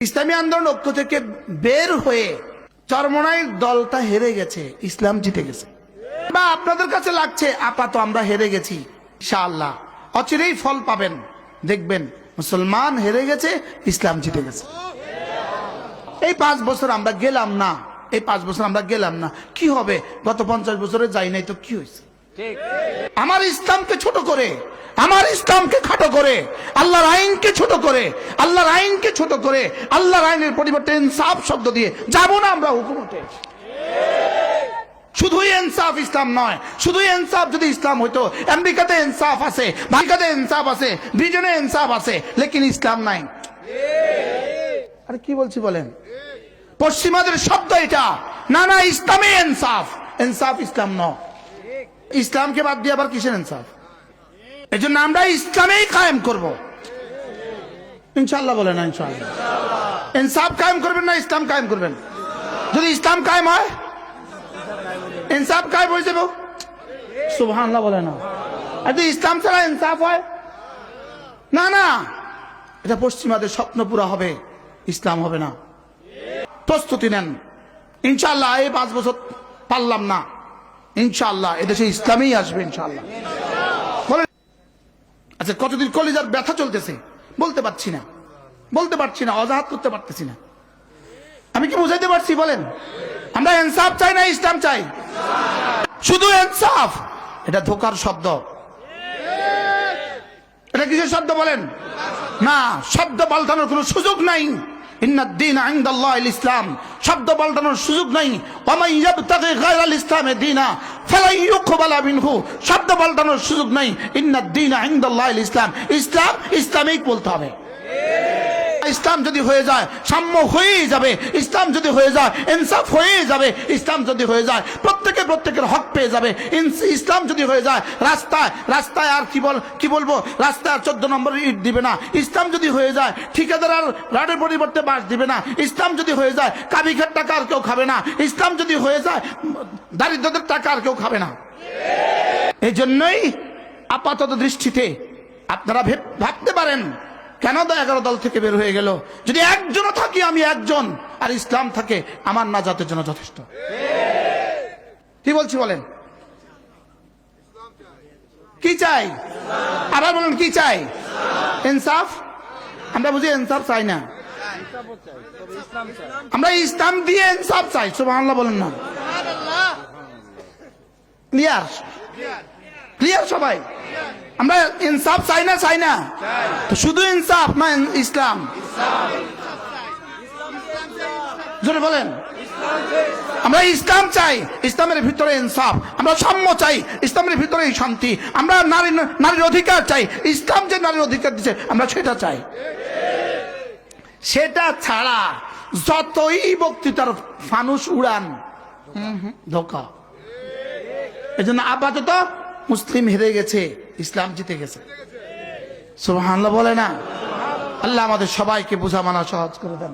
ইসলামী আন্দোলন ঐক্য থেকে বের হয়ে চরমনাইয়ের দলটা হেরে গেছে, ইসলাম জিতে গেছে। বা আপনাদের কাছে লাগছে আপাতত আমরা হেরে গেছি, ইনশাআল্লাহ অচিরেই ফল পাবেন, দেখবেন মুসলমান হেরে গেছে, ইসলাম জিতে গেছে। এই 5 বছর আমরা গেলাম না, এই 5 বছর আমরা গেলাম না, কি হবে? গত 50 বছরে যাই নাই তো কি হয়েছে? আমার ইসলামকে ছোট করে, আমার ইসলামকে খাটো করে, আল্লাহর আইনকে ছোট করে, আল্লাহর আইনকে ছোট করে, আল্লাহর আইনের পরিবর্তে ইনসাফ শব্দ দিয়ে যাব না আমরা হুকুমতে। শুধুই ইনসাফ ইসলাম নয়, শুধুই ইনসাফ যদি ইসলাম হইতো, আমেরিকাতে ইনসাফ আছে, ভারতে ইনসাফ আছে, ব্রিটেনে ইনসাফ আছে, লেকিন ইসলাম নাই। আরে কি বলছি বলেন? পশ্চিমাদের শব্দ এটা, না না ইসলামে ইনসাফ, ইনসাফ ইসলাম নয়। ইসলামকে বাদ দিয়ে আবার কিসের ইনসাফ? এই জন্য আমরা ইসলামেই কায়েম করব ইনশাআল্লাহ। বলেন না ইনশাআল্লাহ। ইনসাফ কায়েম করবেন না ইসলাম কায়েম করবেন? যদি ইসলাম কায়েম হয়, ইনসাফ কায়েম হয়ে যাবে। সুবহানাল্লাহ বলে না। আর যদি ইসলাম ছাড়া ইনসাফ হয়, না না, এটা পশ্চিমাদের স্বপ্ন পুরা হবে, ইসলাম হবে না। প্রস্তুতি নেন ইনশাআল্লাহ। এই 5 বছর পারলাম না, ইনশাআল্লাহ এদেশে ইসলামই আসবে ইনশাআল্লাহ। বলেন আচ্ছা, কতদিন কলিজার ব্যথা চলতেছে, বলতে পারছি না, বলতে পারছি না, অজাহাত করতে পারতেছি না। আমি কি বুঝাইতে পারছি বলেন? আমরা ইনসাফ চাই না ইসলাম চাই? শুধু ইনসাফ, এটা ধোকার শব্দ। এটা কিসের শব্দ বলেন? না, শব্দ পাল্টানোর কোনো সুযোগ নাই। ইন্নাদ-দীন ইনদাল্লাহিল ইসলাম, শব্দ পাল্টানোর সুযোগ নাই। ওয়ামান ইয়াবতাগি গায়রাল ইসলামে দীনা ফালান ইউকবালা মিনহু, শব্দ পাল্টানোর সুযোগ নাই। ইন্নাদ-দীন ইনদাল্লাহিল ইসলাম, ইসলাম ইসলামেই বলতে হবে। ইসলাম যদি হয়ে যায়, সাম্য হয়েই যাবে। ইসলাম যদি হয়ে যায়, ইনসাফ হয়েই যাবে। ইসলাম যদি হয়ে যায়, প্রত্যেকের হক পেয়ে যাবে। ইসলাম যদি হয়ে যায়, রাস্তায় আর কি বলবো, রাস্তায় আর 14 নম্বর ইট দিবে না। ইসলাম যদি হয়ে যায়, ঠিকাদার আর রাডের পরিবর্তে বাস দিবে না। ইসলাম যদি হয়ে যায়, কাবিখার টাকা আর কেউ খাবে না। ইসলাম যদি হয়ে যায়, দারিদ্রদের টাকা আর কেউ খাবে না। এই জন্যই আপাতত দৃষ্টিতে আপনারা ভাবতে পারেন কেন 11 দল থেকে বের হয়ে গেল? যদি একজনও থাকি, আমি একজন, আর ইসলাম থাকে, আমার নাজাতের জন্য যথেষ্ট। কি বলছি বলেন? কি চাই? আবার বলেন কি চাই? ইনসাফ। আমরা বুঝি ইনসাফ চাই না, আমরা ইসলাম দিয়ে ইনসাফ চাই। সুবহানাল্লাহ বলেন না? ক্লিয়ার? ক্লিয়ার সবাই? আমরা ইনসাফ চাই না, চাই না তো শুধু ইনসাফ না ইসলাম? জোরে বলেন। আমরা ইসলাম চাই, ইসলামের ভিতরে ইনসাফ। আমরা সাম্য চাই, ইসলামের ভিতরে শান্তি। আমরা নারীর অধিকার চাই, ইসলাম যে নারীর অধিকার দিচ্ছে আমরা সেটা চাই। সেটা ছাড়া যতই বক্তৃতার ফানুস উড়ান, ধোঁকা। এই জন্য আপাতত মুসলিম হেরে গেছে, ইসলাম জিতে গেছে। সুবহানাল্লাহ বলে না? আল্লাহ আমাদের সবাইকে বোঝা মানা সহজ করে দেন।